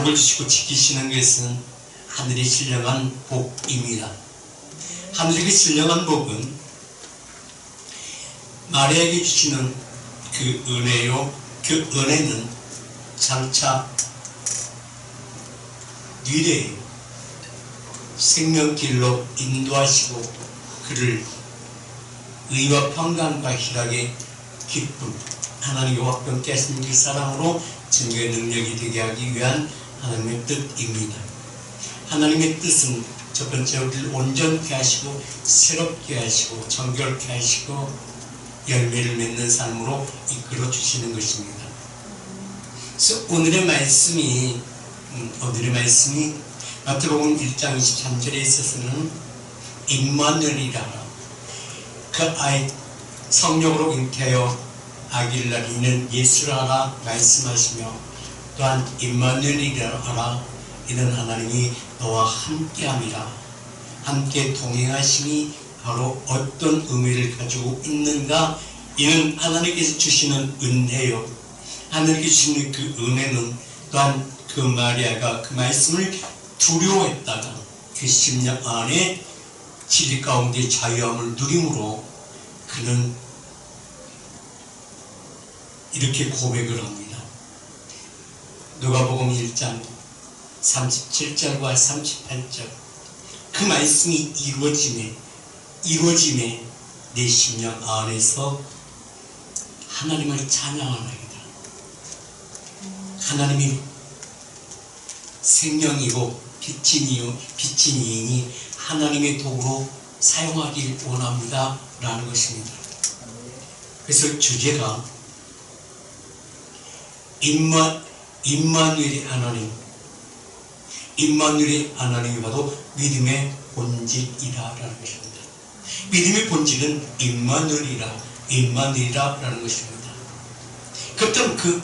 복을 주시고 지키시는 것은 하늘의 신령한 복입니다. 하늘의 신령한 복은 마리아에게 주시는 그 은혜요, 그 은혜는 장차 미래에 생명길로 인도하시고 그를 의와 평강과 희락의 기쁨, 하나님의 화평케 하신 그 사랑으로 증거의 능력이 되게 하기 위한 하나님의 뜻입니다. 하나님의 뜻은 첫 번째로 우리를 온전케 하시고 새롭게 하시고 정결케 하시고 열매를 맺는 삶으로 이끌어 주시는 것입니다. 그래서 오늘의 말씀이 마태복음 1장 23절에 있어서는 임마누엘이라, 그 아이 성령으로 잉태하여 아기를 낳는 예수라 말씀하시며, 또한 임마누엘이라, 이는 하나님이 너와 함께함이라. 함께 동행하심이 바로 어떤 의미를 가지고 있는가? 이는 하나님께서 주시는 은혜요, 하나님께서 주시는 그 은혜는 또한 그 마리아가 그 말씀을 두려워했다가 그 심령 안에 진리 가운데 자유함을 누림으로 그는 이렇게 고백을 합니다. 누가복음 1장 37절과 38절, 그 말씀이 이루어짐에 내 심령 안에서 하나님을 찬양하나이다. 하나님이 생명이고 빛이니 하나님의 도구로 사용하길 원합니다 라는 것입니다. 그래서 주제가 임마누엘의 하나님이 바로 믿음의 본질이라는 것입니다. 믿음의 본질은 임마누엘이라는 것입니다. 그렇다면 그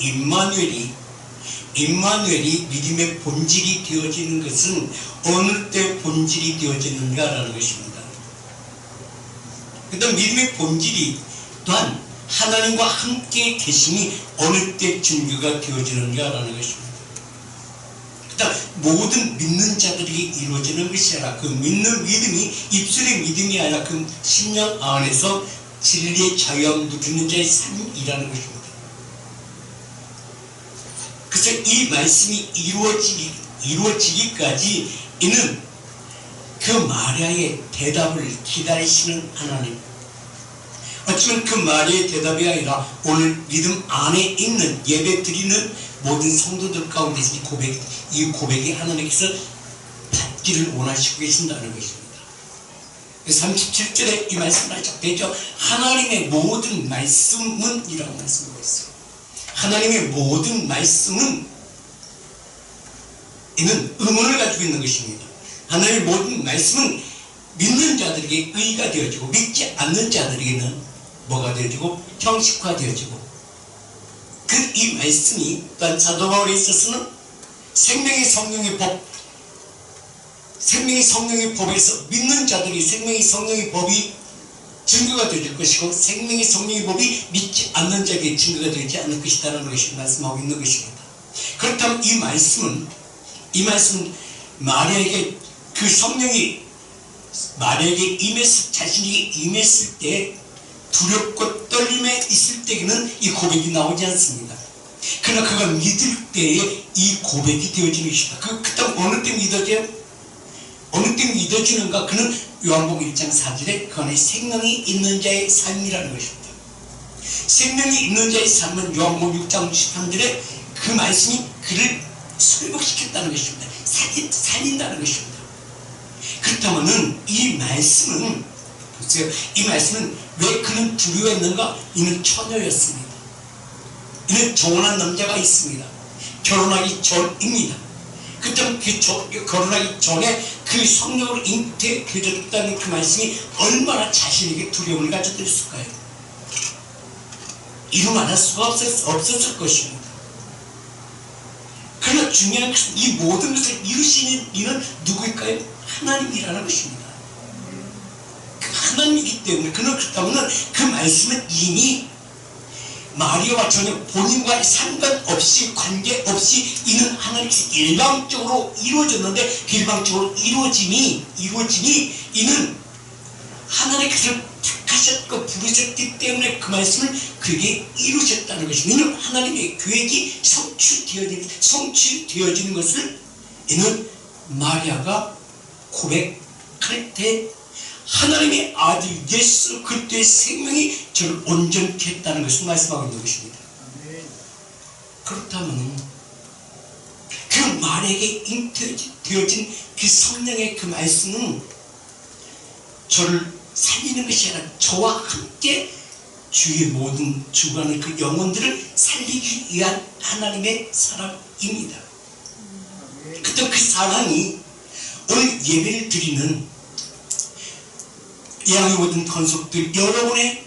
임마누엘이 믿음의 본질이 되어지는 것은 어느 때 본질이 되어지는가라는 것입니다. 그다음 믿음의 본질이 또한 하나님과 함께 계심이 어느 때 증거가 되어지는가라는 것입니다. 그다음 모든 믿는 자들이 이루어지는 것이 아니라 그 믿는 믿음이 입술의 믿음이 아니라 그 심령 안에서 진리의 자유함을 누리는 자의 삶이라는 것입니다. 그래서 이 말씀이 이루어지기까지 이는 그 마리아의 대답을 기다리시는 하나님, 어쩌면 그 마리아의 대답이 아니라 오늘 믿음 안에 있는 예배 드리는 모든 성도들 가운데서 이 고백이 하나님께서 받기를 원하시고 계신다는 것입니다. 37절에 이 말씀을 적대죠. 하나님의 모든 말씀은 이라고 말씀하고 있어요. 하나님의 모든 말씀은 이는 의문을 가지고 있는 것입니다. 하나님의 모든 말씀은 믿는 자들에게 의가 되어지고 믿지 않는 자들에게는 뭐가 되어지고 형식화되어지고, 이 말씀이 또한 사도 바울에 있어서는 생명의 성령의 법에서 믿는 자들이 생명의 성령의 법이 증거가 되어질 것이고 생명의 성령의 법이 믿지 않는 자에게 증거가 되지 않을 것이라는 것을 말씀하고 있는 것입니다. 그렇다면 이 말씀은 마리아에게 그 성령이 마리아에게 자신이 임했을 때 두렵고 떨림에 있을 때에는 이 고백이 나오지 않습니다. 그러나 그가 믿을 때에 이 고백이 되어지는 것이다. 그다음 어느 때 믿어져요? 어느 때 믿어지는가? 그는 요한복음 1장 4절에 그 안에 생명이 있는 자의 삶이라는 것입니다. 생명이 있는 자의 삶은 요한복음 6장 13절에 그 말씀이 그를 설복시켰다는 것입니다. 살린다는 것입니다. 그렇다면 이 말씀은 보세요. 이 말씀은 왜 그는 두려워했는가? 이는 처녀였습니다. 이는 정혼한 남자가 있습니다. 결혼하기 전입니다. 그때 결혼하기 전에 그 성령으로 잉태되었다는 그 말씀이 얼마나 자신에게 두려움을 가져들었을까요? 이루 말할 수가 없었을 것입니다. 그러나 중요한 것은 이 모든 것을 이루시는 이는 누구일까요? 하나님이라는 것입니다. 하나님이기 때문에 그렇다면 그 말씀은 이미 마리아와 전혀 본인과 상관없이 관계없이 이는 하나님께서 일방적으로 이루어졌는데 그 일방적으로 이루어짐이 이는 하나님께서 택하셨고 부르셨기 때문에 그 말씀을 그에게 이루셨다는 것입니다. 왜냐하면 하나님의 계획이 성취되어지는 것을 이는 마리아가 고백할 때 하나님의 아들 예수 그리스도의 생명이 저를 온전케 했다는 것을 말씀하고 있는 것입니다. 그렇다면 그 마리아에게 잉태되어진 그 성령의 그 말씀은 저를 살리는 것이 아니라 저와 함께 주의 모든 주관의 그 영혼들을 살리기 위한 하나님의 사랑입니다. 그때 그 사랑이 오늘 예배를 드리는 예양의 모든 건속들 여러분의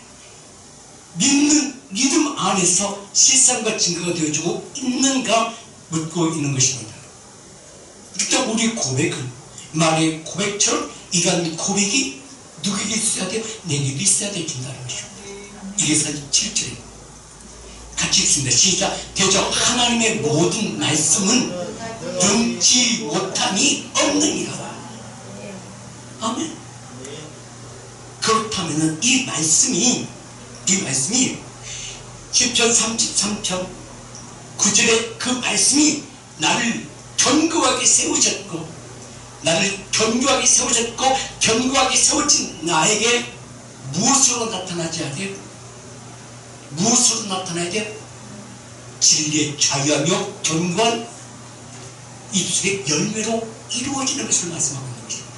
믿음 안에서 실상과 증거가 되어주고 있는가 묻고 있는 것입니다. 그때 우리 고백은 마리아의 고백처럼 이러한 고백이 누구에게 있어야 돼요? 내게도 있어야 된다는 것입니다. 이게 7절에 같이 읽습니다. 시작. 대저 하나님의 모든 말씀은 능치 못함이 없느니라. 아멘. 그렇다면 이 말씀이 시편 33편 9절에 그 말씀이 나를 견고하게 세우셨고 견고하게 세워진 나에게 무엇으로 나타나야 돼요? 무엇으로 나타나야 돼요? 진리의 자유하며 견고한 입술의 열매로 이루어지는 것을 말씀하고 있는 것입니다.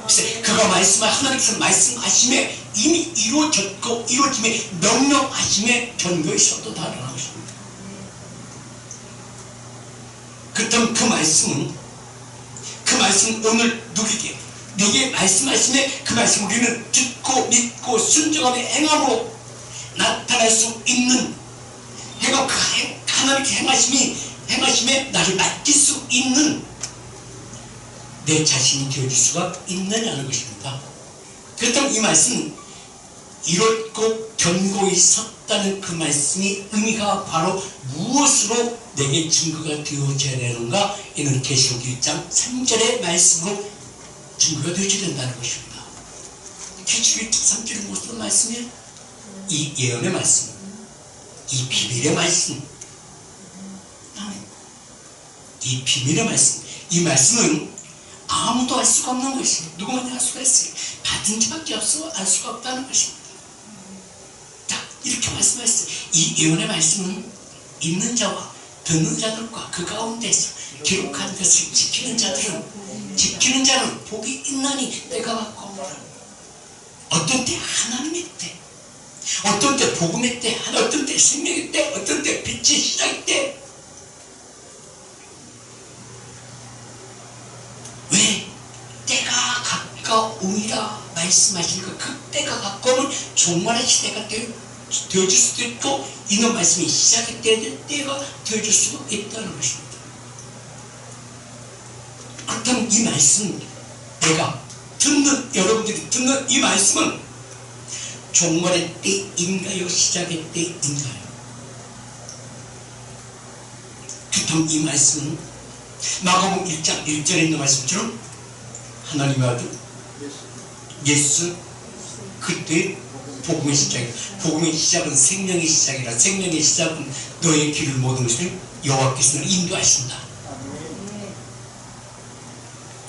그래서 그가 하나님께서 말씀하심에 이미 이루어짐에 명령하심에 견고히 섰도다라는 것입니다. 그렇다면 그 말씀은 오늘 누구에게 내게 말씀하심에 그 말씀 우리는 듣고 믿고 순종하며 행함으로 나타날 수 있는 해가 하나님의 행하심에 나를 맡길 수 있는 내 자신이 되어질 수가 있느냐는 것입니다. 그렇다면 이 말씀은 이렇고 견고히 섰다는 그 말씀이 의미가 바로 무엇으로 내게 증거가 되어져야 되는가? 이는 계시록 1장 3절의 말씀으로 증거가 되어져야 된다는 것입니다. 계시록 1장 3절이 무슨 말씀이에요? 이 예언의 말씀, 이 비밀의 말씀, 이 비밀의 말씀, 이 말씀은 아무도 알 수가 없는 것입니다. 누구만 알 수가 있어요. 받은 자밖에 없어 알 수가 없다는 것입니다. 자, 이렇게 말씀하셨어요. 이 예언의 말씀은 읽는 자와 듣는 자들과 그 가운데서 기록한 것을 지키는 자는 복이 있나니 때가 왔고 어떤 때 하나님의 때, 어떤 때 복음의 때, 어떤 때 생명의 때, 어떤 때 빛의 시작의 때. 왜? 때가 가까우니라 말씀하시니까 그 때가 가까우면 종말의 시대가 되어질 수도 있고 이런 말씀이 시작이 때가 되어질 수도 있다는 것입니다. 그렇다면 이 말씀 여러분들이 듣는 이 말씀은 종말의 때인가요? 시작의 때인가요? 그렇다면 이 말씀은 마가복음 1장 1절에 있는 말씀처럼 하나님의 아들 예수 그때의 복음의 시작이다. 복음의 시작은 생명의 시작이라. 생명의 시작은 너의 길을 모든 것을 여호와께서 너를 인도하신다.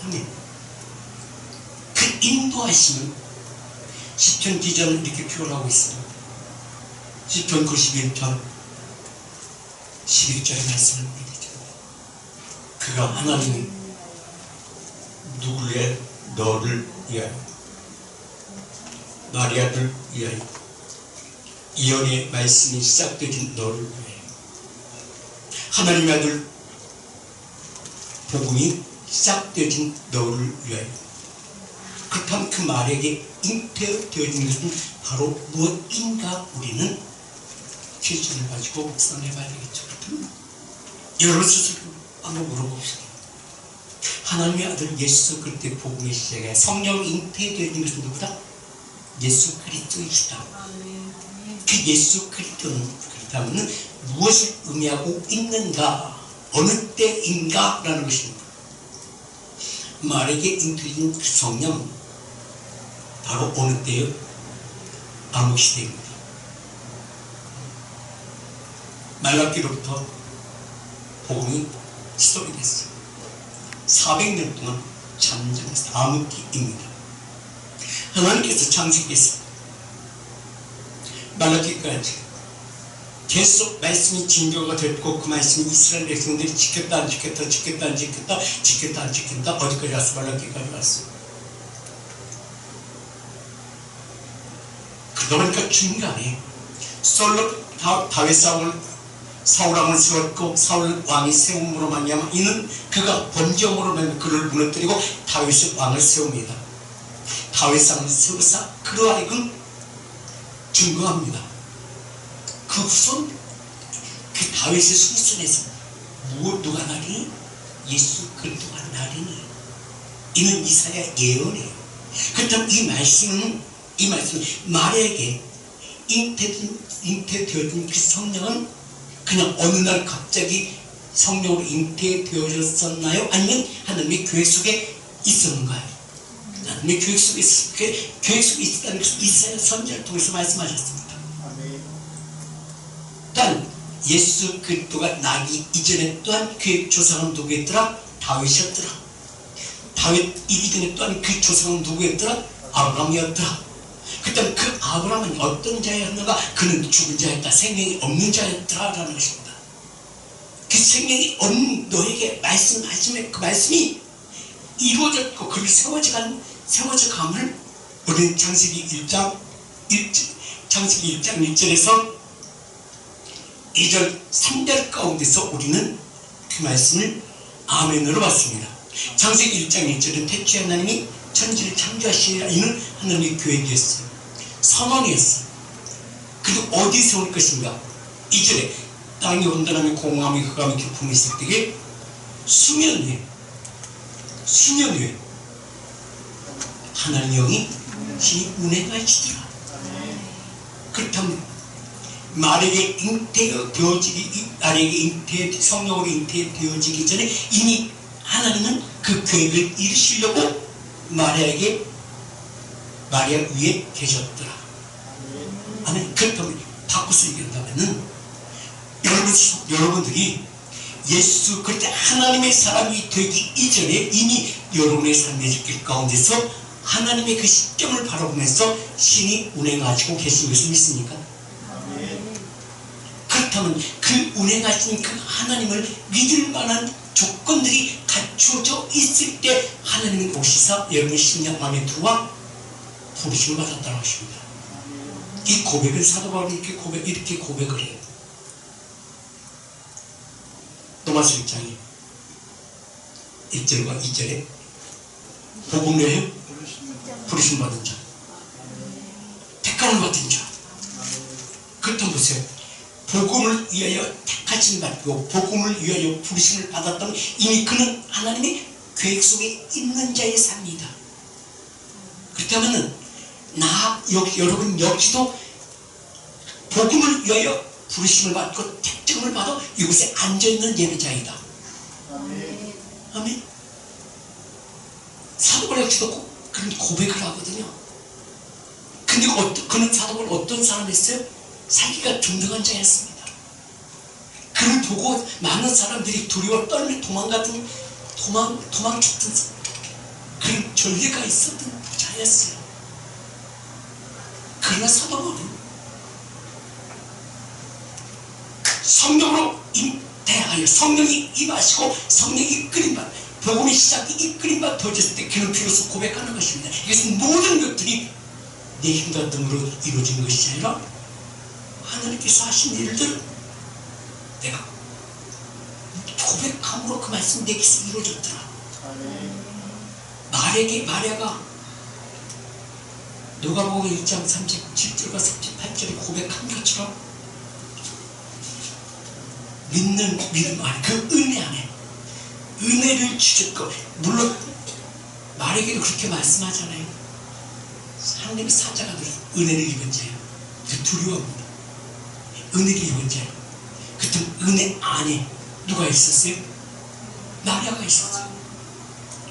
아멘. 그 인도하심은 시편 기자는 이렇게 표현하고 있습니다. 시편 91편 11절의 말씀을 보여드리죠. 그가 하나님이 너를 위하여 마리아를 위하여 예언의 말씀이 시작되진 너를 위하여 하나님의 아들 복음이 시작되진 너를 위하여. 그렇다면 그 말에게 잉태되어진 것은 바로 무엇인가 우리는 기준을 가지고 묵상해 봐야 되겠죠. 여러분 스스로 한번 물어봅시다. 하나님의 아들 예수 그리스도의 복음의 시작에 성령 잉태되어진 것은 누구다? 예수 그리스도이시다. 그 예수 그리스도는 그렇다면 무엇을 의미하고 있는가, 어느 때인가 라는 것입니다. 말에게 잉태된 그 성령, 바로 어느 때요? 암흑시대입니다. 말라기로부터 복음이 시작이 됐어요. 400년 동안 잠잠했어요. 암흑기입니다. 하나님께서 창세기에서 말라기까지 계속 말씀이 진교가 됐고, 그 말씀이 이스라엘 백성들이 지켰다 안 지켰다, 지켰다 안 지켰다, 지켰다 안 지켰다, 어디까지 왔어? 말라기까지 왔어. 그러다 보니까 중간에 다윗 사울 왕을 세웠고, 사울 왕이 세움으로 말미암아 이는 그가 범죄함으로 말미암아 그를 무너뜨리고 다윗의 왕을 세웁니다. 다윗 왕을 세우사 그로 하여금 증거합니다. 그 후손, 그 다윗의 후손에서 누가 나리니? 예수 그리스도가 나리니. 이는 이사야 예언이에요. 그렇다면 이 말씀은 말에게 잉태되어진 그 성령은 그냥 어느 날 갑자기 성령으로 잉태되어졌었나요? 아니면 하나님의 계획 속에 있었는가요? 하나님의 계획 속에 있었다는 것을 이사야 선지자를 통해서 말씀하셨습니다. 또한 예수 그리스도가 나기 이전에 또한 그의 조상은 누구였더라? 다윗이었더라. 다윗 이전에 또한 그 조상은 누구였더라? 아브라함이었더라. 그때 그 아브라함은 어떤 자였는가? 그는 죽은 자였다, 생명이 없는 자였더라 라는 것입니다. 그 생명이 없는 너에게 말씀하시면 그 말씀이 이루어졌고 그를 세워져감을 우리는 창세기 1장 1절에서 2절 3절 가운데서 우리는 그 말씀을 아멘으로 봤습니다. 창세기 1장 1절은 태초에 하나님이 천지를 창조하시리라. 이는 하나님의 계획이었어요. 선언이었어요. 그리고 어디 세울 것인가? 2절에 땅이 온전하며 공허함이 흑암이 깊음이 있을 때에 수년 후에 하나님 영이 신이 운행하시더라. 그렇다면 말에게 성령으로 잉태되어지기 전에 이미 하나님은 그 계획을 이루시려고 마리아 위에 계셨더라. 아멘. 그렇다면 바꿔서 얘기한다면은 여러분들이 예수 그리스도 하나님의 사람이 되기 이전에 이미 여러분의 삶의 길 가운데서 하나님의 그 시점을 바라보면서 신이 운행하시고 계신 것을 믿습니까? 그렇다면 그 운행하신 그 하나님을 믿을 만한 조건들이 갖춰져 있을 때 하나님은 오시사 여러분의 심령 마음에 들어와 부르심을 받았다는 것입니다. 이 고백을 사도 바울이 이렇게 고백을 해요. 로마서 1장에 1절과 2절에 복음을 해요. 부르심 받은 자, 택함을 받은 자. 그렇다면 보세요. 복음을 위하여 택하심을 받고 복음을 위하여 부르심을 받았다면 이미 그는 하나님의 계획 속에 있는 자의 삶이다. 그렇다면 여러분 역시도 복음을 위하여 부르심을 받고 택정을 받아 이곳에 앉아있는 예배자이다. 아멘. 사도바울 역시도 그런 고백을 하거든요. 근데 그는 사도바울 어떤 사람이었어요? 자기가 등등한 자였습니다. 그를 보고 많은 사람들이 두려워 떨며 도망쳤던 그런 전례가 있었던 자였어요. 그러나 사도바울은 성령으로 잉태하여 성령이 임하시고 성령이 이끌림받 복음의 시작이 이끌림받 더졌을 때 그는 비로소 고백하는 것입니다. 이것은 모든 것들이 내 힘과 능으로 이루어진 것이 아니라 하나님께서 하신 일들 내가 고백함으로 그 말씀 내게서 이루어졌더라. 마리아가 누가복음 1장 37절과 38절에 고백한 것처럼 믿음 안에 그 은혜 안에 은혜를 주셨고, 물론 마리아에게도 그렇게 말씀하잖아요. 하나님의 사자가 은혜를 입은 자예요. 그 두려워합니다. 은혜를 입은 자예요. 그때 은혜 안에 누가 있었어요? 마리아가 있었어요.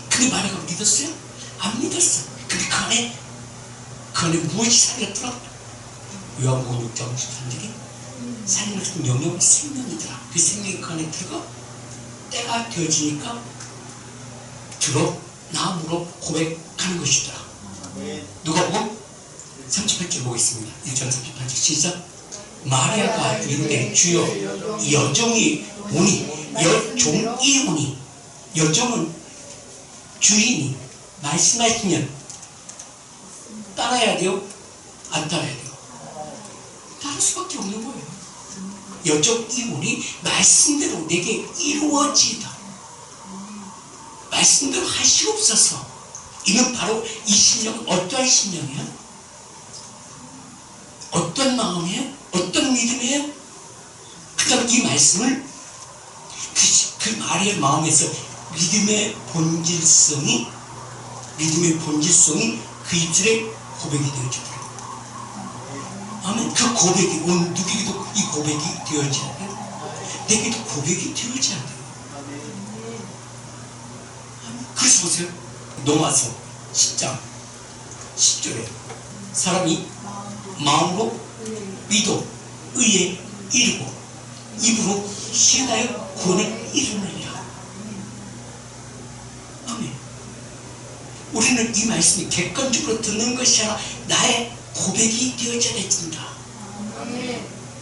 근데 마리아가 믿었어요? 안 믿었어. 근데 그 안에 무엇이 살렸더라? 요한복음 6장 13절이 살리는 것은 영영 생명이더라. 그 생명이 그 안에 들어가 때가 되어지니까 나무로 고백하는 것이더라. 누가복음 38절 보겠습니다. 1장 38절 시작. 마리아가 이르되 주여 여종이 오니 여종이 오니 여종은 주인이 말씀하시면 따라야 돼요? 안 따라야 돼요? 따를 수밖에 없는 거예요. 여종이 오니 말씀대로 내게 이루어지다. 말씀대로 하시옵소서. 이는 바로 이 심령은 어떠한 심령이야? 어떤 마음이에요? 어떤 믿음이에요? 그 다음 이 말씀을 그 마리아의 마음에서 믿음의 본질성이 그 입술에 고백이 되어지더라고요. 아멘. 그 고백이 오늘 누구에게도 이 고백이 되어져야 돼요. 내게도 고백이 되어져야 돼요. 그래서 보세요. 로마서 10장 10절에 사람이 마음으로 믿어 의에 이르고 입으로 시인하여 구원에 이르느니라. 아멘. 우리는 이 말씀이 객관적으로 듣는 것이 아니라 나의 고백이 되어져야 된다.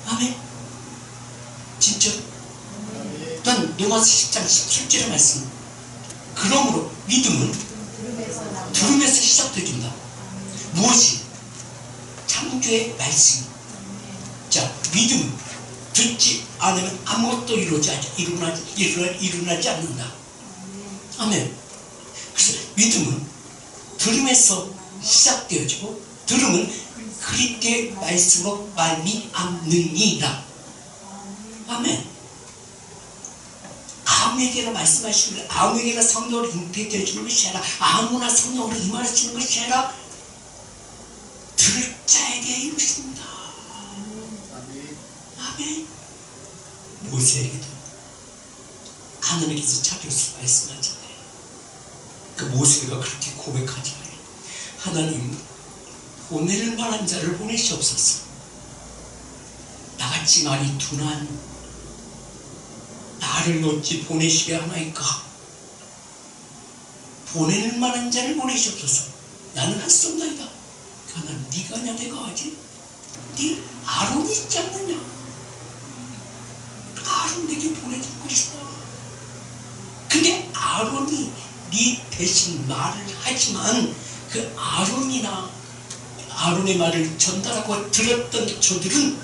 아멘. 진짜. 난 로마서 10장 17절의 말씀. 그러므로 믿음은 들음에서 시작되어진다. 무엇이? 창조의 말씀. 자, 믿음은 듣지 않으면 아무것도 일어나지 않는다. 아멘. 그래서 믿음은 들음에서 시작되어지고 들음은 그리스도의 말씀으로 말미암느니라. 아멘. 아무에게나 말씀하시는 아무에게나 성령으로 임패되어 주는 것이 아니라 아무나 성령으로 임하시는 것이 아니라 들을 자에게 이루십니다. 아멘. 모세에게도 하나님께서 자기로서 말씀하잖아요. 그 모세가 그렇게 고백하잖아요. 하나님, 보낼 만한 자를 보내시옵소서. 나같이 말이 둔한 나를 어찌 보내시게 하나이까? 보낼 만한 자를 보내시옵소서. 나는 할 수 없나이다. 하나님, 네가 하냐 내가 하지? 네 아론이 있지 않느냐? 아론 내게 보내줄 것이다. 근데 아론이 네 대신 말을 하지만 그 아론의 말을 전달하고 들었던 저들은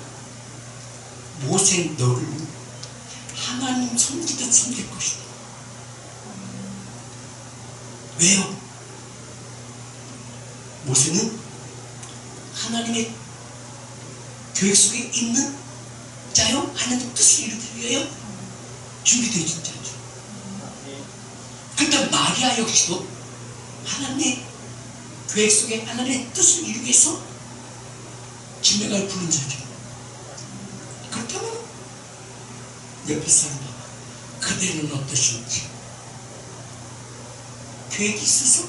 모세 너를 하나님 섬기듯 섬길 것이다. 왜요? 모세는 하나님의 계획 속에 있는 자요, 하나님의 뜻을 이루기 위하여 준비되어 있는 자죠. 그런데 마리아 역시도 하나님의 계획 속에 하나님의 뜻을 이루기 위해서 진메가를 부른 자죠. 그렇다면 옆에 사람 봐봐. 그대는 어떠신지? 계획이 있어서?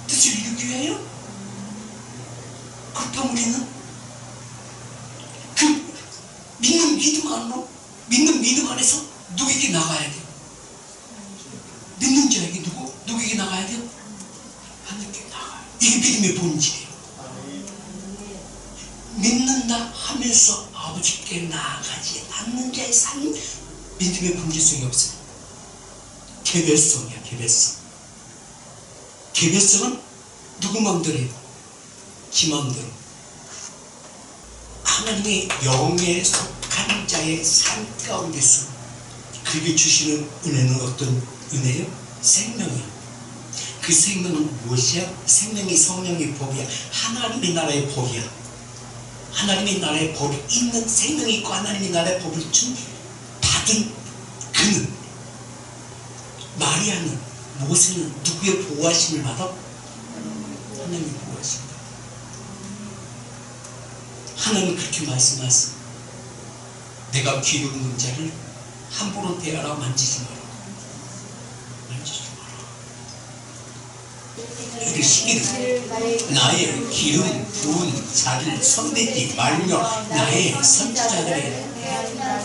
뜻을 이루기 위하여? 그렇다면 우리는 그 믿는 믿음 안에서 누구에게 나가야 돼요? 믿는 자에게 누구에게 나가야 돼요? 하나님께 나가요. 이게 믿음의 본질이에요. 믿는다 하면서 아버지께 나아가지 않는 자의 삶은 믿음의 본질성이 없어요. 개별성이야, 개별성. 개별성은 누구 마음대로예요? 지 마음대로. 하나님의 영에 속한 자의 삶 가운데서 그에게 주시는 은혜는 어떤 은혜요? 생명이에요. 그 생명은 무엇이야? 생명이 성령의 법이야. 하나님의 나라의 법이야. 하나님의 나라의 법이 있는 생명이 있고 하나님의 나라의 법을 받은 그는, 마리아는, 모세는 누구의 보호하심을 받아? 하나님의 보호하심을 받아. 하나님은 그렇게 말씀하세요. 내가 기름은 자를 함부로 대하라. 만지지 마라. 만지지 마라. 이르시기를 나의 기름 부은 자를 손대지 말며 나의 선지자들을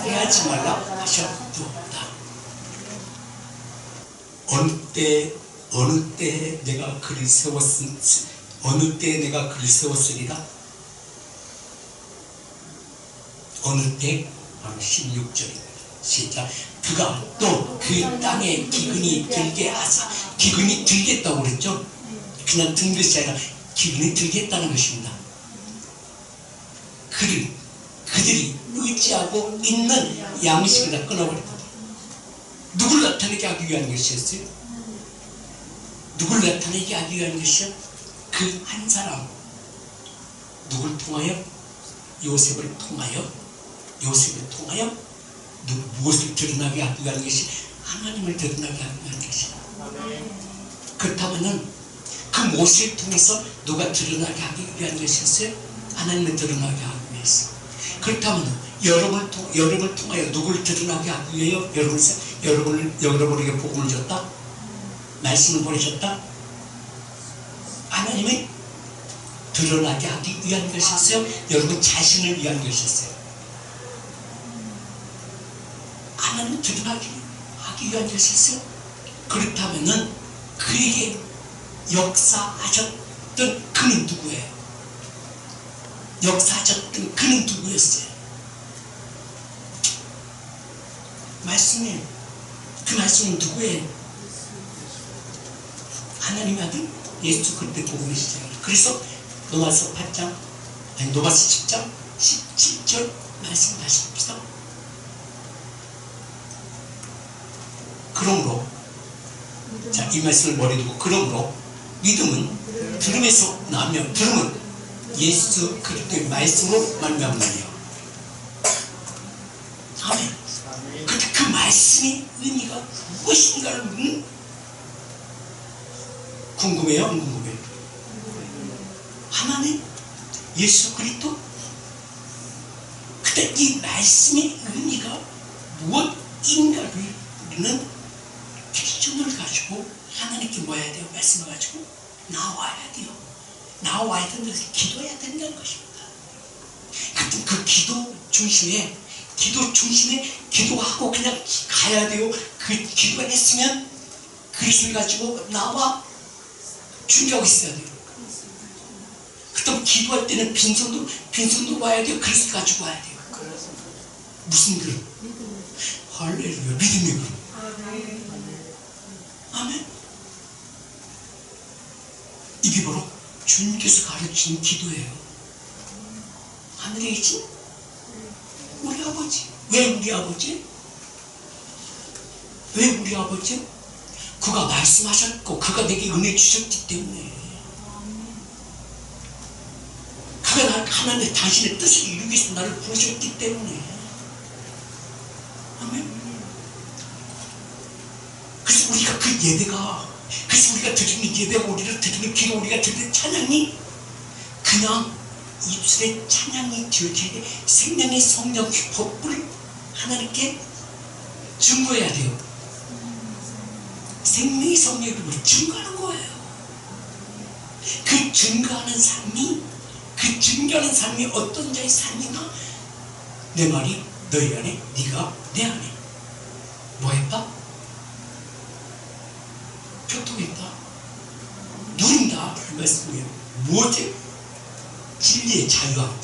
해하지 말라 하셨도다. 어느 때 내가 그를 세웠으리라. 어느 때? 바로 16절입니다. 시작. 그가 또 그 땅에 기근이 들게 하사. 기근이 들겠다고 그랬죠? 그냥 든 것이 아니라 기근이 들겠다는 것입니다. 그들이 의지하고 있는 양식을 다 끊어버렸다. 누굴 나타내게 하기 위한 것이었어요? 누굴 나타내게 하기 위한 것이요? 그 한 사람. 누굴 통하여? 요셉을 통하여 무엇을 드러나게 하기 위한 것이? 하나님을 드러나게 하기 위한 것이다. 그렇다면 그 모세를 통해서 누가 드러나게 하기 위한 것이었어요? 하나님을 드러나게 하기 위해서. 그렇다면 여러분을 통하여 누구를 드러나게 하기 위하여 여러분에게 복음을 줬다? 말씀을 보내셨다? 하나님이 드러나게 하기 위한 것이었어요? 여러분 자신을 위한 것이었어요? 하나님 드러나게 하기 위한 것이었어요? 그렇다면 그에게 역사하셨던 그는 누구예요? 역사하셨던 그는 누구였어요? 말씀이에요. 그 말씀은 누구예요? 하나님의 아들 예수 그리스도의 복음이시죠. 그래서 로마서 10장 17절 말씀하십시다. 그러므로 자, 이 말씀을 머리에 두고 그러므로 믿음은 들음에서 나며 들음은 예수 그리스도의 말씀으로 말미암느니라. 아멘. 그런데 그 말씀의 의미가 무엇인가를 궁금해요? 안 궁금해요? 하나님? 예수 그리스도? 그때 이 말씀의 의미가 무엇인가를 우리는 기준을 가지고 하나님께 뭐 해야 돼요? 말씀을 가지고 나와야 돼요. 나와야 된다는 것은 기도해야 된다는 것입니다. 그때 그 기도 중심에 기도하고 그냥 가야 돼요. 그 기도했으면 그리스도를 가지고 나와 준비하고 있어야 돼요. 그때 기도할 때는 빈손도 와야 돼요. 그리스도 가지고 와야 돼요. 무슨 그릇? 할렐루야. 믿음의 그릇. 아멘. 이게 바로 주님께서 가르치는 기도예요. 하늘에 계신 우리 아버지. 왜 우리 아버지? 왜 우리 아버지? 그가 말씀하셨고 그가 내게 은혜 주셨기 때문에, 그가 하나님의 당신의 뜻을 이루기 위해서 나를 부르셨기 때문에. 아멘. 그래서 우리가 그래서 우리가 드리는 예배가, 우리를 드리는 기도, 우리가 드리는 찬양이 그냥 입술의 찬양이 되어져야 돼. 생명의 성령 법을 하나님께 증거해야 돼요. 생명의 성령을 증거하는 거예요. 그 증거하는 삶이 어떤 자의 삶인가? 내 말이 너희 안에, 네가 내 안에 뭐 했다? 교통했다. 누린다. 그 말씀이에요. 무엇에? 진리의 자유함.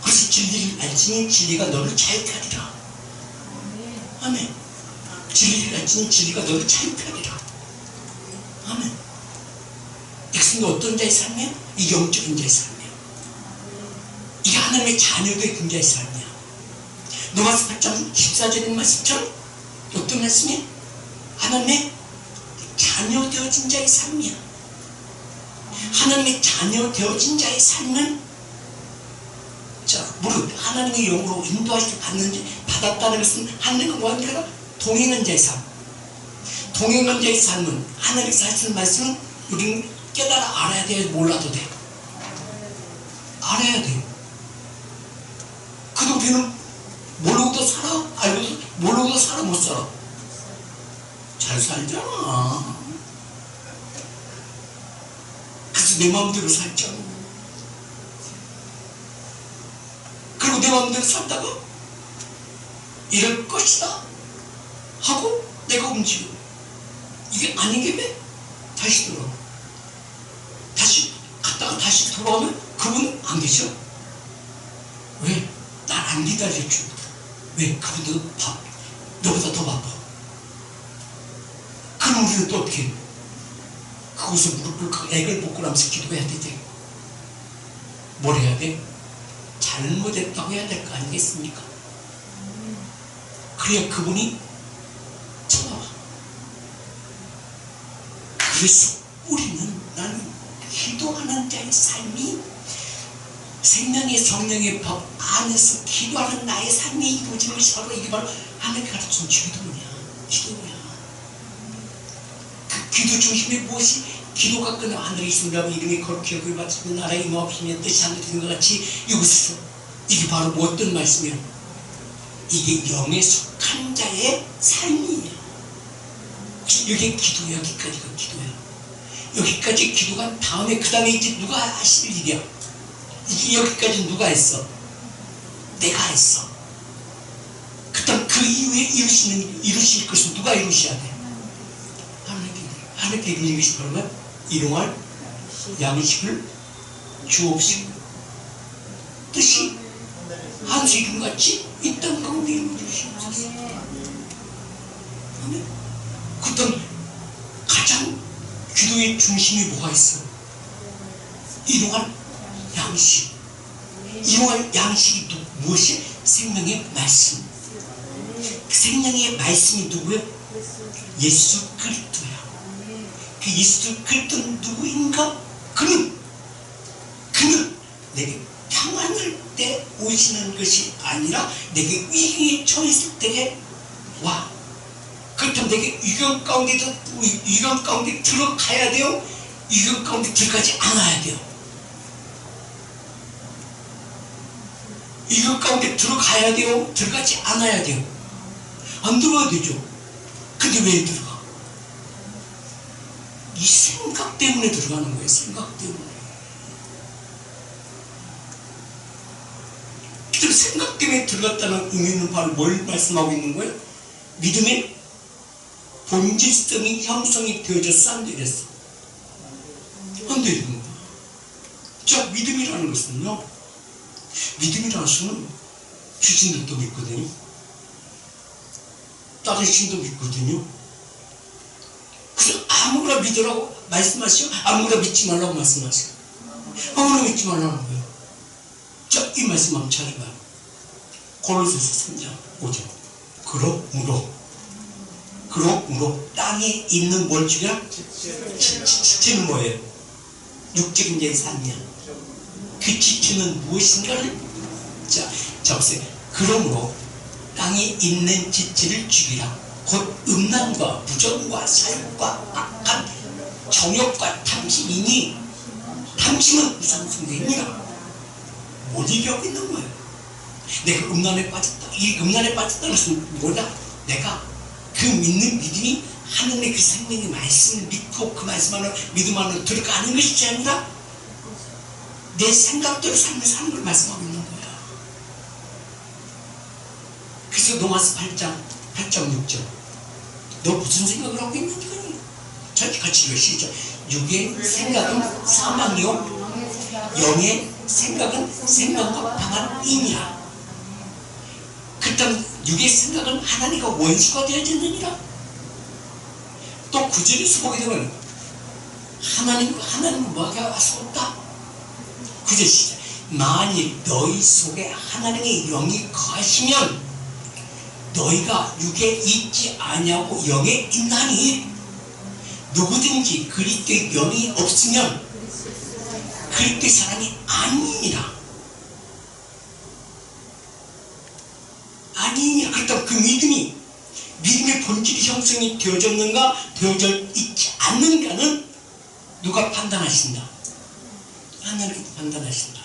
그래서 진리를 알지니 진리가 너를 자유케 하리라. 아멘. 진리를 알지니 진리가 너를 자유케 하리라. 아멘. 이것은 어떤 자의 삶이야? 이 영적인 자의 삶이야. 이게 하나님의 자녀된 자의 삶이야. 로마서 8장 14절의 말씀처럼 어떤 말씀이야? 하나님의 자녀 되어진 자의 삶이야. 하나님의 자녀 되어진 자의 삶은, 자, 무릇 하나님의 영으로 인도하시고 받았다는 것은 하나님과 뭐하니까? 동행한 자의 삶. 동행한 자의 삶은 하나님께서 하시는 말씀은 우리는 깨달아 알아야 돼. 몰라도 돼. 알아야 돼요. 그래도 우리는 모르고도 살아? 알고도 모르고도 살아? 못 살아? 잘 살잖아. 그래서 내 마음대로 살잖아. 그리고 내 마음대로 살다가 이럴 것이다 하고 내가 움직여. 이게 아니겠네? 다시 돌아와. 다시 갔다가 다시 돌아오면 그분은 안 계셔. 왜? 날 안 기다려줘. 왜? 그분도 너보다 더 바빠. 그럼 우리는 또 어떻게 해? 그곳에 무릎 꿇고 애걸 복고 하면서 기도해야 되지. 뭘 해야 돼? 잘못했다고 해야 될 거 아니겠습니까? 그래야 그분이 쳐다봐. 그래서 나는 기도하는 자의 삶이 생명의 성령의 법 안에서 기도하는 나의 삶이 이루어지는 것이 바로 이게 바로 하나님께 가르쳐준 기도냐. 기도냐. 그 기도 중심이 무엇이? 기도가 끊어 하늘에 있으면 이름이 거룩히 여김을 받으시고 나라의 임하옵시며 뜻이 하늘에 있는 것 같이 이곳에서 이게 바로 뭐 어떤 말씀이야? 이게 영에 속한 자의 삶이야. 여기 기도야. 여기까지가 기도야. 여기까지 기도가 다음에 그 다음에 이제 누가 하실 일이야. 이게 여기까지 누가 했어? 내가 했어. 그 다음 그 이후에 이루실 것은 누가 이루셔야 돼? 하나님께 이루는 것이 바로 뭐야? 일용할 양식을 주옵시고 뜻이 하늘에 이룬 같이 이 땅 가운데 이루시옵소서. 그 다음 가장 기도의 중심이 뭐가 있어? 일용할 양식. 일용할 양식이 무엇이? 생명의 말씀. 그 생명의 말씀이 누구야? 예수 그리스도야. 그 예수 그리스도는 누구인가? 그는 내게 평안을 때 오시는 것이 아니라 내게 위기에 처했을 때에 와. 그렇다면 내게 위경 가운데 들어가야 돼요? 위경 가운데 들어가지 않아야 돼요? 위경 가운데 들어가야 돼요? 들어가지 않아야 돼요? 안 들어가야 되죠. 근데 왜 들어가? 이 생각 때문에 들어가는 거예요. 생각 때문에. 그 생각 때문에 들어갔다는 의미는 바로 뭘 말씀하고 있는 거예요? 믿음의 본질성이 형성이 되어져서 안 되겠어. 안 되는 거야. 자, 믿음이라는 것은요. 믿음이라는 것은 귀신들도 믿거든요. 다른 신도 믿거든요. 그래서 아무거나 믿으라고 말씀하시오. 아무거나 믿지 말라고 말씀하시오. 아무거나 믿지 말라는 거예요. 자, 이 말씀 한번 찾아봐요. 골로새서 3장 5절. 그러므로 땅에 있는 뭘 죽여? 지체는 뭐예요? 육적인 자의 삶이야. 그 지체는 무엇인가를 자 보세요. 그러므로 땅에 있는 지체를 죽이라. 곧 음란과 부정과 사욕과 악한 정욕과 탐심이니 탐심은 무슨 성경이니라. 못 이겨하고 있는 거예요. 내가 음란에 빠졌다. 이 음란에 빠졌다는 것은 뭐냐? 내가 그 믿는 믿음이 하나님의 그 생명의 말씀을 믿고 그 말씀 안으로 믿음 안으로 들어가는 것이 아니라 내 생각대로 삶을 사는 걸 말씀하고 있는 거야. 그래서 로마서 8장 6절. 너 무슨 생각을 하고 있는지 같이 읽으시죠. 육의 생각은 사망이요 영의 생각은 생명과 평안이니라. 그렇다면 육의 생각은 하나님과 원수가 되어졌느니라. 또 9절에서 보게 되면 하나님은 뭐하게 할수 없다. 9절 시작. 만일 너희 속에 하나님의 영이 거하시면 너희가 육에 있지 아니하고 영에 있나니 누구든지 그리스도의 영이 없으면 그리스도의 사람이 아니니라. 아니냐. 그렇다면 그 믿음의 본질이 형성이 되어졌는가 되어져 있지 않는가는 누가 판단하신다? 하나님께서 판단하신다.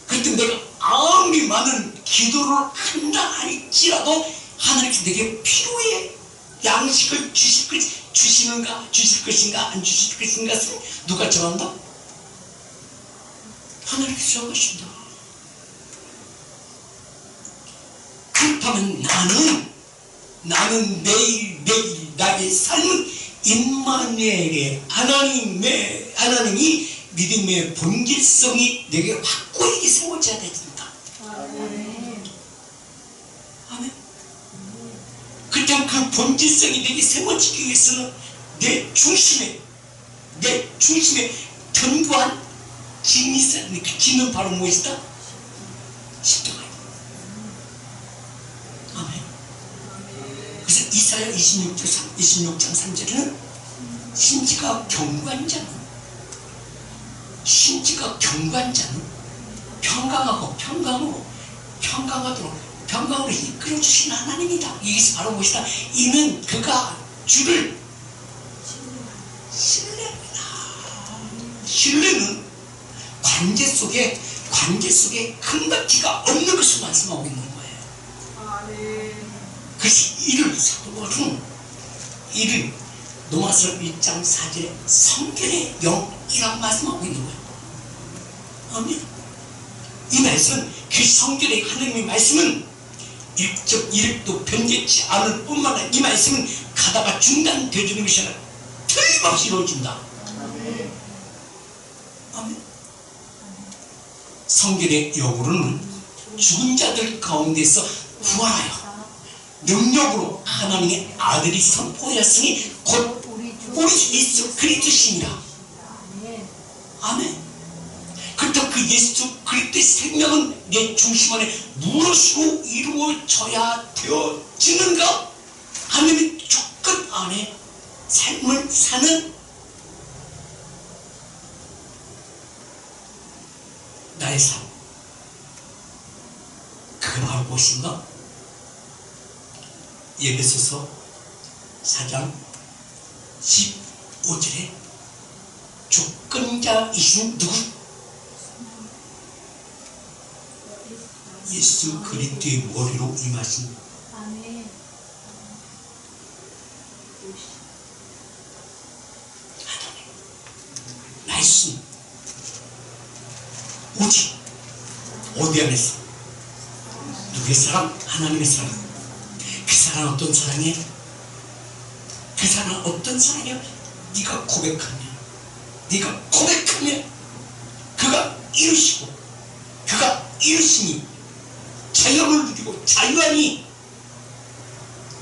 그렇다면 내가 아무리 많은 기도를 한다 할지라도 하나님께서 내게 필요해 양식을 주실 것인가 안 주실 것인가를 누가 정한다? 하나님께서 정하신다. 그렇다면 나는 매일매일 나의 삶은 임마누엘의 하나님이 믿음의 본질성이 내게 확고하게 세워져야 됩니다. 아멘. 그렇다면 그 본질성이 내게 세워지기 위해서는 내 중심에 견고한 진이 있어야 돼. 그 진은 바로 무엇이다? 십자가다. 아멘. 그래서 이사야 26장 3절에는 신지가 견고한 자는 평강으로 이끌어주신 하나님이다. 이것이 바로 무엇이다? 이는 그가 주를 신뢰합니다. 신뢰는 관계 속에 흥박기가 없는 것을 말씀하고 있는 거예요. 그래서 이를 사도바울은 로마서 1장 4절에 성결의 영이라고 말씀하고 있는 거예요. 아멘. 이 말씀은 그 성결의 하나님의 말씀은 일도 변개치 않을 뿐만 아니라 이 말씀은 가다가 중단되는 것이 아니라 틀림없이 이루어진다. 아멘. 성결의 영으로는 죽은 자들 가운데서 부활하여 능력으로 하나님의 아들이 선포하였으니 곧 우리 예수 그리스도시니라. 아멘. 그렇다면 그 예수 그리스도의 생명은 내 중심 안에 무엇으로 이루어져야 되어지는가? 하나님의 조건 안에 삶을 사는 나의 삶. 그게 바로 무엇인가? 에베소서 4장 15절에 주권자이신 누구? 예수 그리스도의 머리로 임하신 하나님. 나의 신. 오직 어디 안에서? 누구의 사랑? 하나님의 사랑. 그 사랑은 어떤 사랑이야? 그 사랑은 어떤 사랑이야? 네가 고백하면 그가 이루시니 자유함을 누리고 자유함이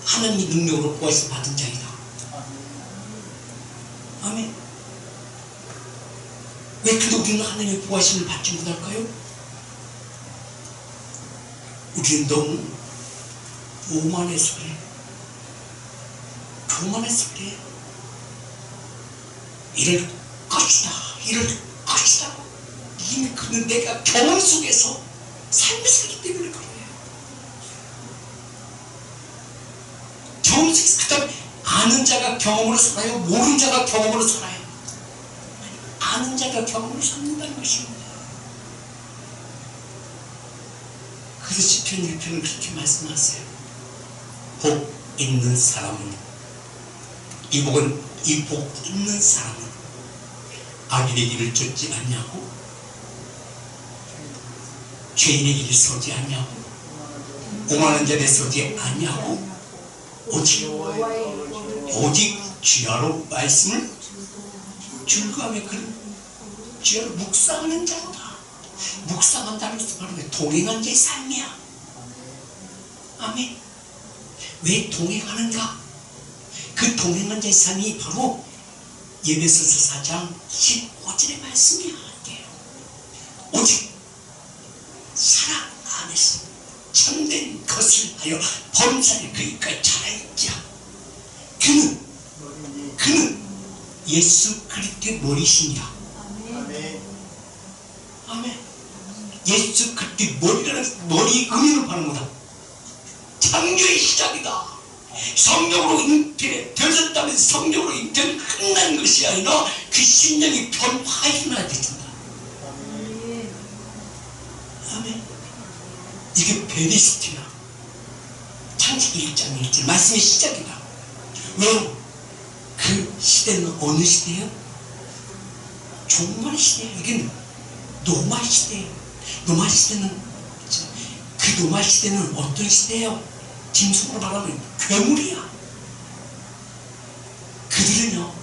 하나님의 능력으로 구하심 받은 자이다. 아멘. 왜 그도 우리는 하나님의 구하심을 받지 못할까요? 우리는 너무 오만해서 그래. 교만해서 그래. 이럴 것이다. 이미 그는 내가 경험 속에서 삶을 살기 때문에 그래요. 경험 속에서 그다음 아는 자가 경험으로 살아요? 모르는 자가 경험으로 살아요? 아는 자가 경험으로 산다는 것입니다. 그래서 시편 1편은 그렇게 말씀하세요. 복 있는 사람은 이 복 있는 사람은 악인의 길을 쫓지 않냐고, 죄인의 길을 서지 않냐고, 오만한 자리에 서지 않냐고, 오직 주야로 말씀을 즐거워하며 그 주야로 묵상하는 자로다. 묵상한다는 것은 바로 동행한 자의 삶이야. 아멘. 왜 동행하는가? 그 동행한 자의 삶이 바로 에베소서 4장 15절의 말씀이야. 오직 사랑 안에서 참된 것을 하여 범사를 그이까지 자라있자. 그는 예수 그리스도의 머리시니라. 아멘. 예수 그리스도의 머리의 의미를 바른 거다. 창조의 시작이다. 성령으로 잉태되었다면 성령으로 잉태는 끝난 것이 아니라 그 심령이 변화해 일어나야 된다. 아멘. 이게 베리스트야. 창세기 1장 1절 말씀의 시작이다. 왜? 그 시대는 어느 시대예요? 종말 시대예요. 이게 노말 시대예요. 노말 시대는, 그 노말 시대는 어떤 시대예요? 짐승으로 말하면 괴물이야. 그들은요,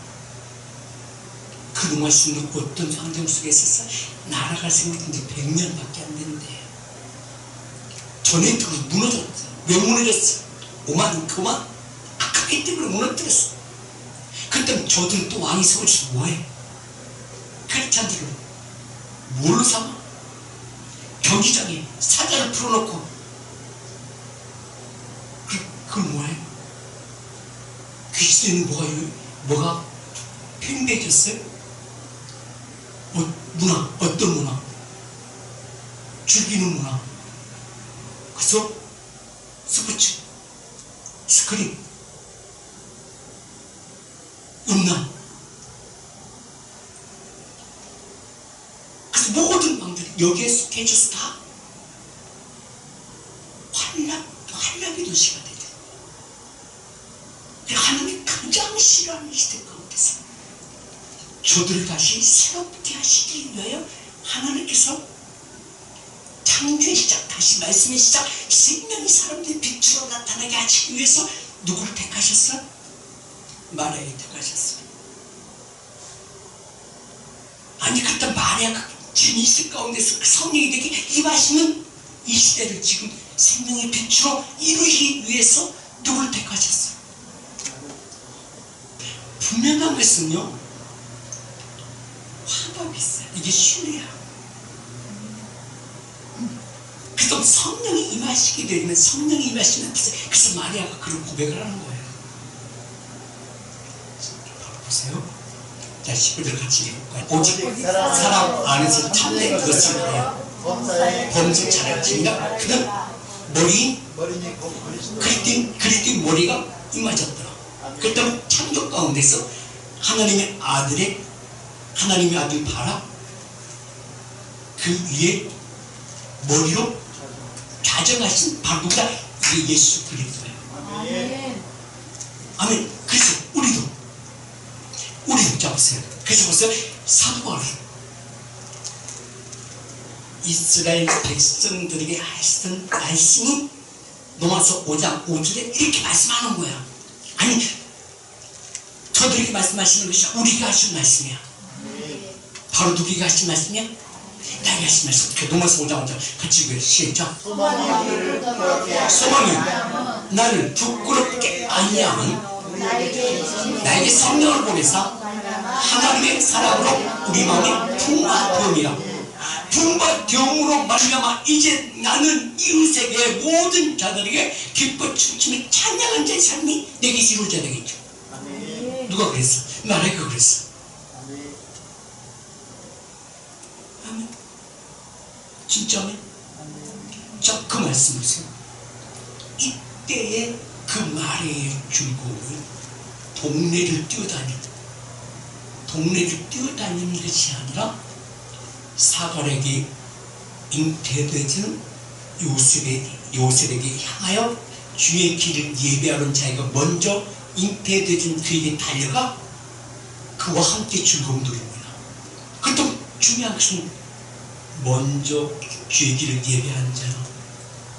그 노말 시대는 어떤 환경 속에 있었어? 나라가 생긴 지 100년밖에 안 됐는데 전쟁터로 무너졌어. 왜 무너졌어? 오만 그만 악하기 때문에 무너뜨렸어. 그때 저들은 또 왕이 세워져서 뭐해? 크리스찬들을 뭘로 삼아? 경기장에 사자를 풀어놓고 그건 뭐해? 그 시대는 뭐가 팽배해졌어요? 문화, 어떤 문화? 즐기는 문화. 그래서 스포츠, 스크린, 음란. 그래서 모든 왕들이 여기에 속해져서 다 환락의 도시가 되죠. 하나님이 가장 싫어하는 시대 가운데서 저들을 다시 새롭게 하시기 위하여 하나님께서 창조의 시작, 다시 말씀의 시작, 생명이 사람들의 빛으로 나타나게 하시기 위해서 누구를 택하셨어? 마리아를 택하셨어. 아니 그때 마리아가 진이스 가운데서 그 성령이 되게 임하시는 이 시대를 지금 생명의 빛으로 이루기 위해서 누구를 택하셨어? 분명한 것은요, 화답이 있어요. 이게 신뢰야. 그래서 성령이 임하시게 되면 성령이 임하시면 그래서 마리아가 그런 고백을 하는 거예요. 바로 보세요. 자, 10절을 같이 읽어볼까요? 오직 사람 안에서 참된 것을 해요. 범죄 잘할지니라. 그다음 머리 그리스도의 머리가 임하셨더라. 그다음 창조 가운데서 하나님의 아들 바라 그 위에 머리로 가정하신 바로 누구다? 이게 예수 그리스도예요. 아멘. 그래서 우리도 잡으세요. 그래서 보세요. 사도 바울 이스라엘 백성들에게 하시던 말씀은 로마서 5장 5절에 이렇게 말씀하는 거야. 아니 저들에게 말씀하시는 것이 우리가 하신 말씀이야. 바로 누구가 하신 말씀이야? 나에게 하신 말씀. 로마서 5장 5절 같이 읽어요. 시작. 소망이 나를 부끄럽게 아니하면 나에게 성령을 보내사 하나님의 사랑으로 우리 마음이 풍부하되음이라. 풍부하되음으로 말미암아 이제 나는 이웃에게 모든 자들에게 기뻐 춤추며 찬양한 자의 삶이 내게 이루어져야 되겠죠. 누가 그랬어? 마리아가 그랬어. 아멘. 진짜 아멘. 자, 그 말씀 보세요. 이때의 그 마리아의 즐거움은 동네를 뛰어다니는 것이 아니라 사가랴에게 잉태되는 요셉에게 향하여 주의 길을 예배하는 자가 먼저 잉태되는 그에게 달려가 그와 함께 즐거움 누립니다. 그것도 중요한 것은 먼저 주의 길을 예배하는 자는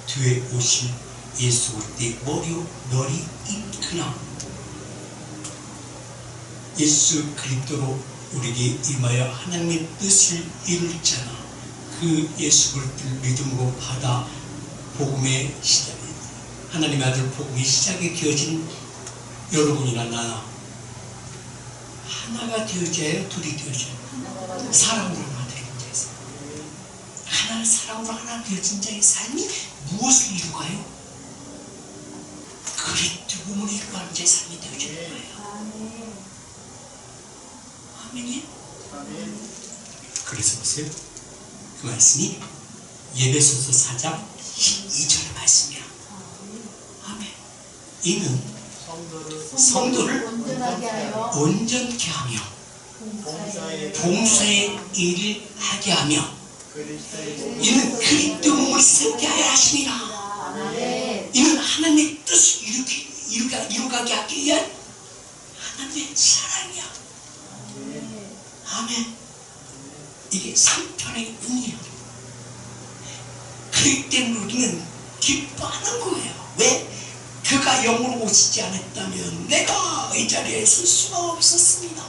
뒤에 오신 예수 올 때 머리 이끄나 예수 그리스도로 우리에게 임하여 하나님의 뜻을 이룰 자나 그 예수 그리스도를 믿음으로 받아 복음의 시작, 하나님의 아들 복음의 시작이 되어진 여러분이나 나나 하나가 되어져야 해요? 둘이 되어져요? 사랑으로 하나 되어진 자에서 하나는 사랑으로 하나 되어진 자의 삶이 무엇을 이루가요? 그리스도를 이루는 자의 삶이 되어지는 거예요. 아멘이에요? 그래서 보세요. 그 말씀이 에베소서 4장 12절 말씀이야. 아멘. 이는 성도를 온전케 하며 봉사의 일을 하게 하며 이는 그리스도 몸을 새롭게 하여 하심이라. 이는 하나님의 뜻을 이루가게 하기 위한 하나님의 사랑이야. 아멘. 이게 3편의 의미야. 그렇기 때문에 우리는 기뻐하는 거예요. 왜? 그가 영으로 오시지 않았다면 내가 이 자리에 설 수가 없었습니다.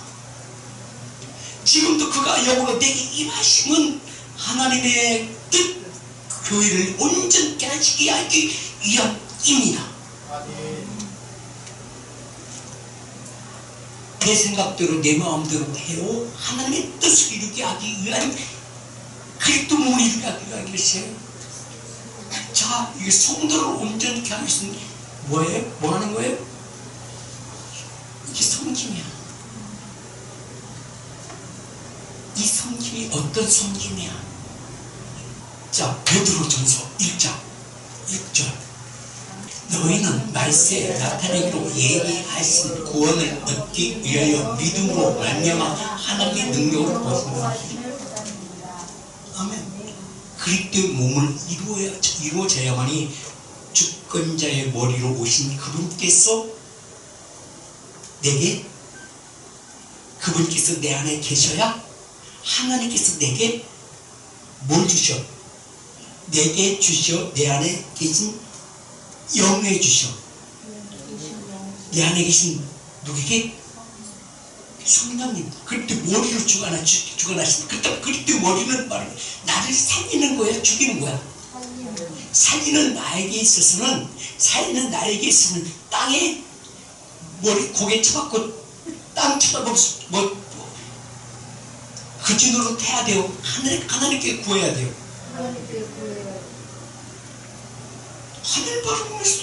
지금도 그가 영으로 내게 임하심은 하나님의 뜻, 교회를 온전케 하시게 하기 위함입니다. 내 생각대로 내 마음대로 해요. 하나님의 뜻을 이루게 하기 위한 그리스도 몸을 이루게 하기 위한 것이에요. 자, 이게 성도를 온전케 하기 위해서는 뭐예요? 뭐 하는 거예요? 이게 섬김이야. 이 섬김이 어떤 섬김이야? 자, 베드로전서 1장 6절. 너희는 말세에 나타내기로 예비하신 구원을 얻기 위하여 믿음으로 말미암아 하나님의 능력을 보신다. 아멘. 그리스도의 몸을 이루어져야만이 주권자의 머리로 오신 그분께서 그분께서 내 안에 계셔야 하나님께서 내게 뭘 주셔? 내게 주셔. 내 안에 계신 영에 주셔. 내 안에 계신 누구에게? 성령님. 그때 머리로 주관하신. 그때 머리는 말은 나를 살리는 거야, 죽이는 거야. 살리는 나에게 있어서는 땅에 머리 고개 쳐박고 땅 쳐다보면서 그 진으로 태야 돼요. 하나님께 구해야 돼요. 하늘 바라보면서.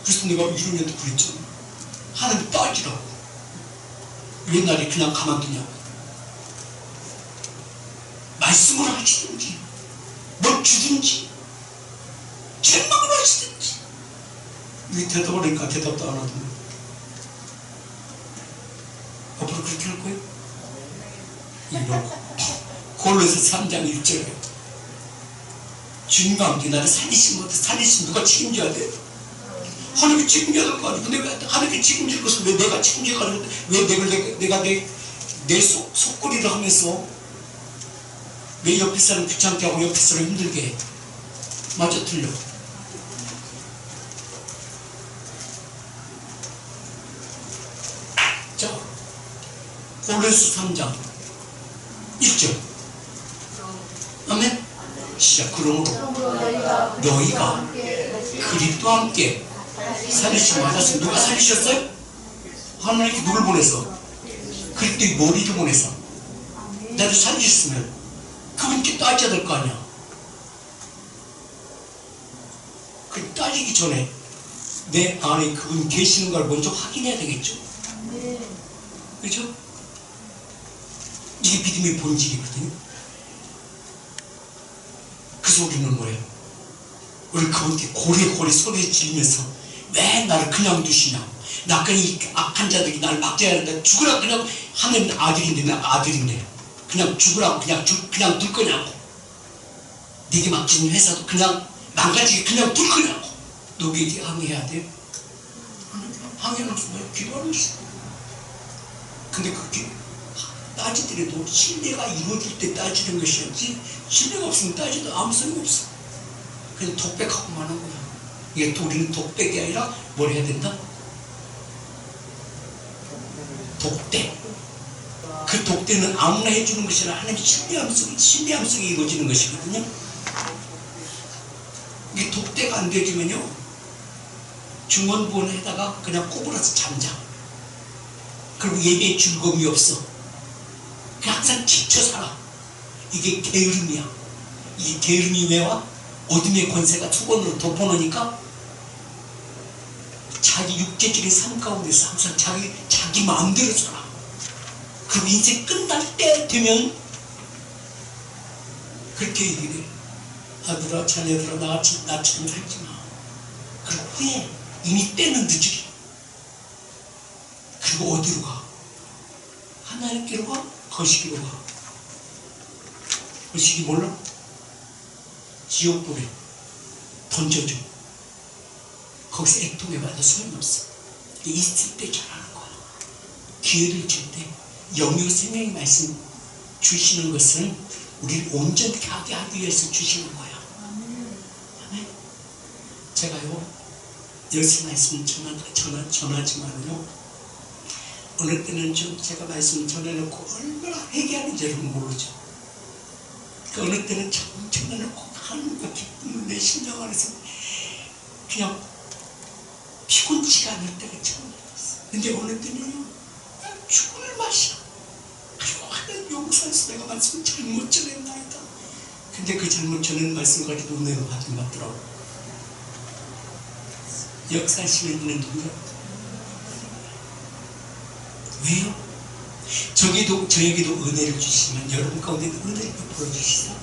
그래서 내가 1년도 그랬잖아. 하나님 따지라고. 옛날에 그냥 가만두냐고. 말씀을 하시든지 뭘 주든지 책망을 하시든지. 이 대답을 하니까 대답도 안 하던데. 앞으로 그렇게 할 거예요? 이러고 골로새 3장 1절에 주님과 함께 나를 살리신 누가 책임져야 돼? 하나님이 책임져야 될 거 아니고. 내가 하나님이 책임질 것을 왜 내가 책임져야 하는데, 왜 내가 내 속거리를 하면서 왜 옆에 사람 귀찮게 하고 옆에 사람 힘들게 해? 맞아, 틀려. 자, 골로새 3장 1절. 아멘. 시작. 그러므로 너희가 그리스도와 함께 살리심을 받았으면 누가 살리셨어요? 하나님께 누굴 보내서? 그리스도의 머리를 보내서 나를 살리셨으면 그분께 따져야 될 거 아니야. 그 따지기 전에 내 안에 그분 계시는 걸 먼저 확인해야 되겠죠. 그렇죠? 이게 믿음의 본질이거든요. 그래서 우리는 뭐예요? 우리 그분께 고래고래 소리 지르면서 왜 나를 그냥 두시냐고. 나 그냥 이 악한 자들이 나를 막자야 한다. 죽으라. 그냥 하나님 아들인데, 나 아들인데 그냥 죽으라고 그냥 둘 거냐고. 네게 맡기는 회사도 그냥 망가지게 그냥 둘 거냐고. 누구에게 항의해야 돼? 항의는 뭐야? 기도하는 것이다. 근데 그게 따지더라도 신뢰가 이루어질 때 따지는 것이었지, 신뢰가 없으면 따지도 아무 소용이 없어. 그냥 독백하고만 하는 거야. 이게 우리는 독백이 아니라 뭘 해야 된다? 독대. 그 독대는 아무나 해주는 것이 아니라 하나님의 신뢰함 속에 이루어지는 것이거든요. 이게 독대가 안 되지면요, 중원부원에다가 그냥 꼬부라서 잠자. 그리고 예배에 즐거움이 없어. 그냥 항상 지쳐 살아. 이게 게으름이야. 이 게으름이 왜 와? 어둠의 권세가 투건으로 덮어놓으니까 자기 육체적인 삶 가운데서 항상 자기 마음대로 살아. 그리고 인생 끝날 때 되면 그렇게 얘기해. 아들아, 자녀들아, 나처럼 살지 마. 그리고 후에 이미 때는 늦으리. 그리고 어디로 가? 하나님께로 가? 거시기로 가. 의식이 몰라? 지옥불에 던져줘. 거기서 애통해봐도 소용없어. 있을 때 잘하는 거야. 기회를 줄 때 영육 생명의 말씀 주시는 것은 우리를 온전히 하게 하기 위해서 주시는 거야. 아멘. 제가요 여기서 말씀 전하지만요 어느 때는 좀 제가 말씀 전해놓고 얼마나 회개하는지 여러분 모르죠. 어느 때는 참 전해놓고 하나님과 기쁨을 내 심장 안에서 그냥 피곤치가 않을 때가 처음 있었어요. 근데 어느 때는요 죽을 맛이야. 그리고 하나님 용서해서 내가 말씀을 잘못 전했나이다. 근데 그 잘못 전한 말씀 가지고 은혜를 받은 것 같더라고. 역사하시는 분은 누구야? 왜요? 저에게도 은혜를 주시지만 여러분 가운데도 은혜를 베풀어 주시사.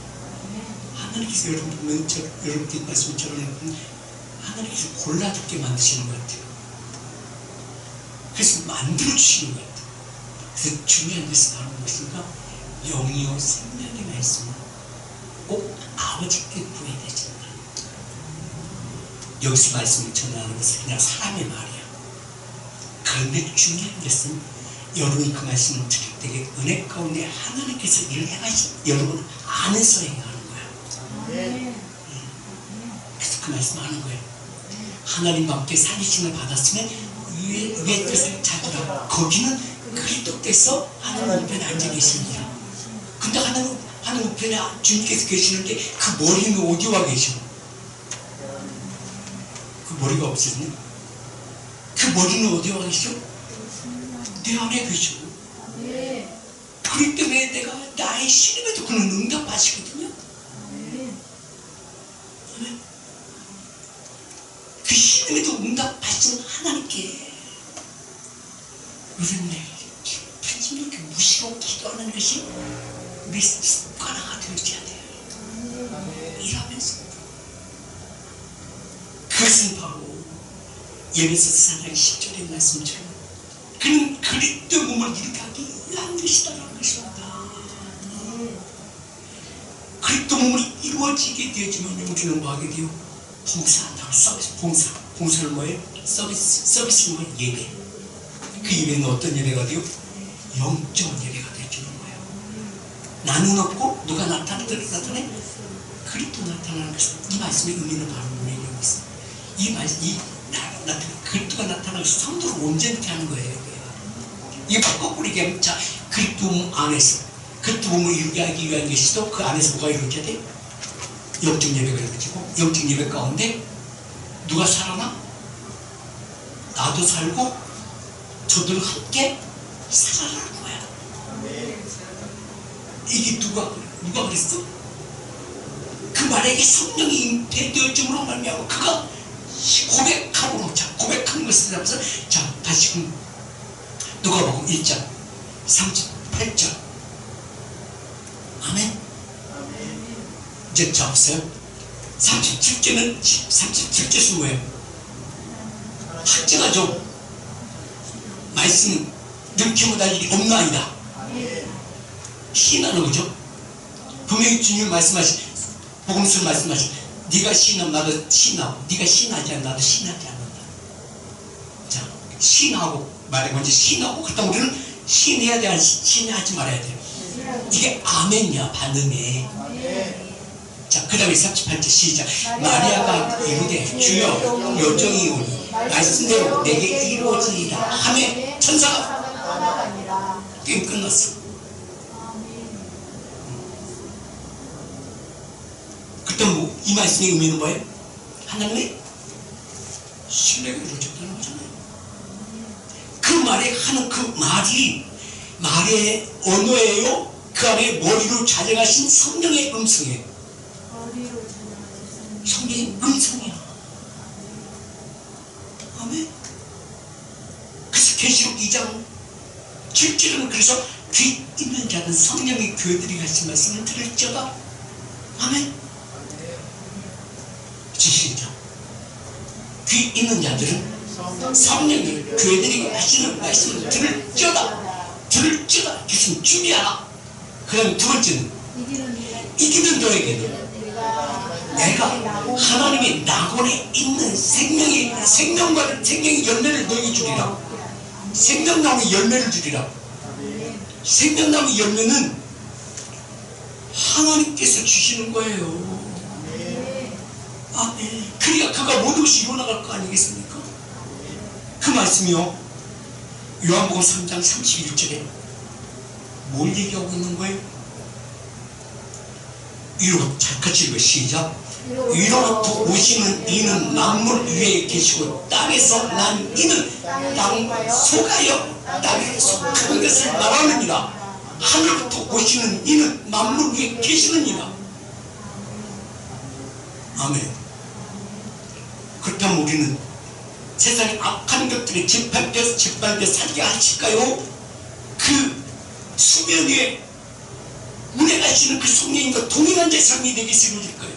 하나님께서 여러분 보면 여러분께 말씀 전하는 하나님께서 골라듣게 만드시는 것 같아요. 그래서 만들어 주시는 것 같아요. 그래서 중요한 것은 바로 무엇인가? 영이요 생명의 말씀을 꼭 아버지께 구해야 되잖아요. 여기서 말씀을 전하는 것은 그냥 사람의 말이야. 그런데 중요한 것은 여러분이 그 말씀을 들을 때에 은혜 가운데 하나님께서 일을 행하신 여러분 안에서 행하는 거야. 그래서 그 말씀 하는 거예요. 하나님과 함께 살리심을 받았으면 위의 뜻을 찾으라. 거기는 그리스도께서 하나님 우편에 앉아 계십니다. 근데 하나님 우편에 주님께서 계시는데 그 머리는 어디 와 계셔? 그 머리가 없으니 그 머리는 어디 와 계셔? 내 안에 계셔. 그렇기 때문에 내가 나의 시름에도 그는 응답하시거든요. 그 시름에도 응답하시는 하나님께 우리는 깊은 이렇게 무시로 기도하는 것이 우리 습관화가 되어야 돼요. 일하면서 그것은 바로 예배서 4장 10절의 말씀처럼 그는 그리스도 몸을 이렇게 하기 위한 것이다라는 것입니다. 그리스도 몸이 이루어지게 되어지면 우리는 뭐 하게 돼요? 봉사한다고. 서비스, 봉사는 뭐예요? 서비스는 뭐예요? 예배. 그 예배는 어떤 예배가 돼요? 영적 예배가 되어주는 거예요. 나는 없고 누가 나타내? 그리스도 나타나는 것은 이 말씀의 의미는 바로 뭐냐고 있어요. 그리스도가 나타나는 것은 성도를 온전히 하는 거예요. 이게 거꾸로 얘기하면 자, 그리스도 몸 안에서 그리스도 몸을 이루게 하기 위한 것이도 그 안에서 뭐가 이루어져야 돼? 영적 예배가 이루어지고 영적 예배 가운데 누가 살아나? 나도 살고 저들 함께 살아라는 거야. 이게 누가 그랬어? 그 말에게 성령이 임태되어짐으로 말미암아 그가 고백함으로 고백하는 것을 잡아서 자 다시금 누가복음 1장 38절 아멘. 이제 잡으세요. 37절은 뭐예요? 학자가 좀 말씀 능히 할 일이 없나이다. 신하는 거죠. 분명히 주님 말씀하신 복음서를 말씀하신 네가 신하면 나도 신하고 네가 신하지 않으면 나도 신하지 않는다. 자, 신하고 말해 먼저 신하고 그다음 우리는 신해야 돼, 신하지 말아야 돼요. 이게 아멘이야 반응에. 자, 그 다음에 38절 시작. 마리아가 이르되 주여 여정이 오니 말씀대로 내게 이루어지리라 하매 천사가 게임 끝났어. 그때 뭐, 이 말씀의 의미는 뭐예요? 하나님의 신뢰가 이루어졌다는 거잖아요. 그 말에 하는 그 말이 말의 언어예요? 그 안에 머리로 자정하신 성령의 음성이에요. 성령의 음성이야. 아멘. 그래서 계시록 2장 7절은 그래서 귀 있는 자는 성령의 교회들이 하신 말씀을 들을지어다. 아멘. 지시죠. 귀 있는 자들은 성령의 교회들이 하시는 말씀을 들을지어다. 들을지어다. 그것은 준비하라. 그 다음에 두 번째는 이기는 너에게는 내가 하나님의 낙원에 있는 생명의 열매를 너에게 주리라. 생명나무의 열매를 주리라. 생명나무의 열매는 하나님께서 주시는 거예요. 아멘. 그래야 그가 모든 것이 이루어나갈 거 아니겠습니까? 그 말씀이요, 요한복음 3장 31절에 뭘 얘기하고 있는 거예요? 위로 같이 읽어. 시작. 위로부터 오시는 이는 만물 위에 계시고 땅에서 난 이는 땅 속하여 땅에 속한 것을 말하느니라. 하늘부터 오시는 이는 만물 위에 계시느니라. 아멘. 그렇다면 우리는 세상의 악한 것들에 짓밟혀 살게 하실까요? 그 수면 위에 운행하시는 그 성령님과 동행한 자의 삶이 되게 이루어질까요?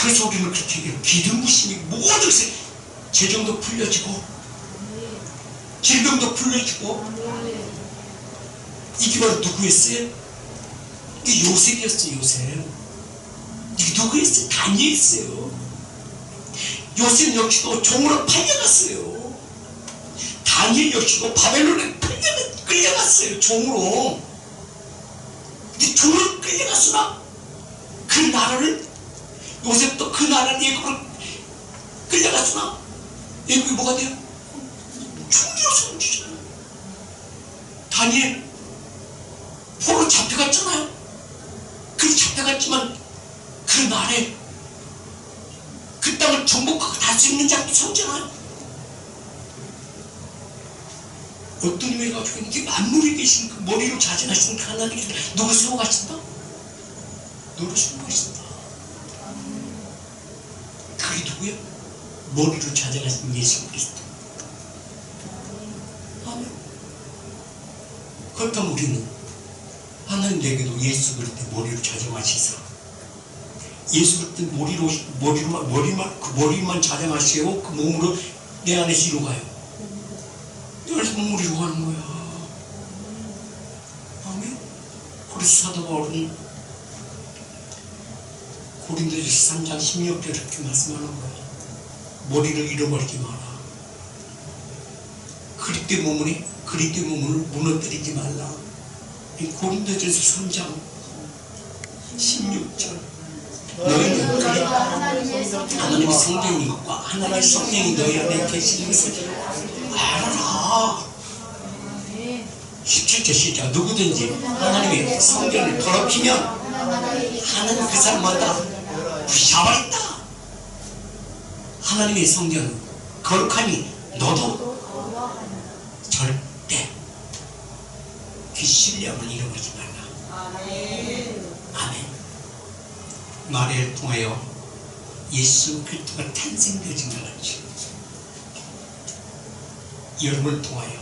그래서 우리는 그렇게 해요. 기름 부심이 모든 것에 재정도 풀려지고 질병도 풀려지고. 이게 바로 누구였어요? 이게 요셉이었어요. 요셉. 이게 누구였어요? 다니엘이었어요. 요셉 역시도 종으로 팔려갔어요. 다니엘 역시도 바벨론에 끌려갔어요. 종으로. 근데 종으로 끌려갔으나 그 나라를, 요셉도 그 나라를 예고로 끌려갔으나 예국이 뭐가 돼요? 총리로 세워주잖아요. 다니엘 포로 잡혀갔잖아요. 그 잡혀갔지만 그 날에 그 땅을 정복하고 다스리는 자도 세우잖아요. 어떤 의미를 가지고 있는 게 만물에 계신 그 머리로 자정하시는 그 하나님께서 너를 세워가신다? 너를 세워가신다. 그게 누구야? 머리로 자정하신 예수 그리스도. 아멘. 그렇다면 우리는 하나님 내게도 예수 그리스도 머리로 자정하시사 예수 그리스도 머리만 자정하시고 그 몸으로 내 안에서 이루어가요. 내 안에서 몸으로 이루어가는 거야. 아멘. 그래서 사도 바울은 고린도전서 3장 16절에 이렇게 말씀하는 거야. 머리를 잃어버리지 마라. 그리스도의 몸을 무너뜨리지 말라. 고린도전서 3장 16절. 너희는 하나님의 성령님과 하나님의 성령이 너희 안에 계시는 것을 알아라. 17절 시작. 누구든지 하나님의 성령을 더럽히면 하나님 그 사람마다 부셔버린다. 하나님의 성령은 거룩하니 너도 절대 그 신령을 잃어버리지 말라. 아멘. 마리아를 통하여 예수 그리스도가 탄생되어진 것 같이 여러분을 통하여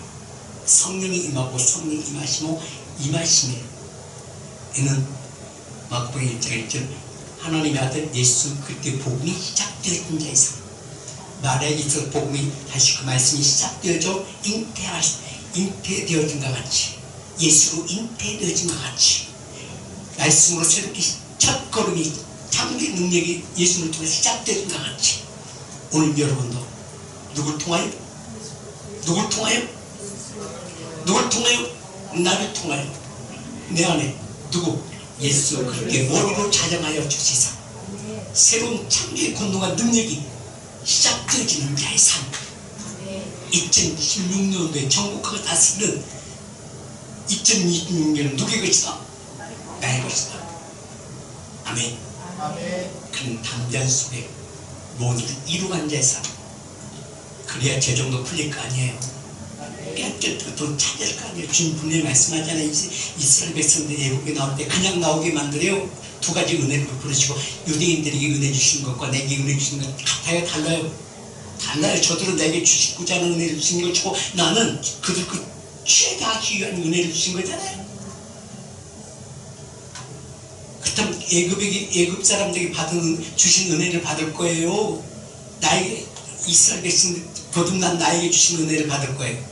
성령이 임하고 성령이 임하심에 이는 마가복음 1장 1절 하나님의 아들 예수 그리스도의 복음이 시작되어진 자이사. 마리아에게 있어서 복음이 다시 그 말씀이 시작되어져 잉태되어진 것 같이 예수로 잉태되어진 것 같이 말씀으로 새롭게 첫 걸음이 창조의 능력이 예수를 통해 시작되어진 것 같이 오늘 여러분도 누굴 통하여? 나를 통하여 내 안에 누구? 예수 그리스도의 머리로 자정하여 주시사 새로운 창조의 권능과 능력이 시작되어지는 자의 삶. 2016년도에 정복하고 다스리는 2026년은 누구의 것이다? 나의 것이다. 아멘. 그는 담대한 속에 모든 이루간 자의 삶. 그래야 재정도 풀릴 거 아니에요. 깨끗하게 돈 찾을 거 아니에요. 주님 분명히 말씀하잖아요. 이스라엘 백성들 애국에 나올 때 그냥 나오게 만들어요. 두 가지 은혜를 베풀으시고 유대인들에게 은혜 주신 것과 내게 은혜 주신 것 같아요? 달라요. 저들은 내게 주시고자 하는 은혜를 주신 걸 주고 나는 그들 그 취하기 위한 은혜를 주신 거잖아요. 그렇다면 애굽 사람들에게 주신 은혜를 받을 거예요. 나에게 이스라엘 백성들 거듭난 나에게 주신 은혜를 받을 거예요.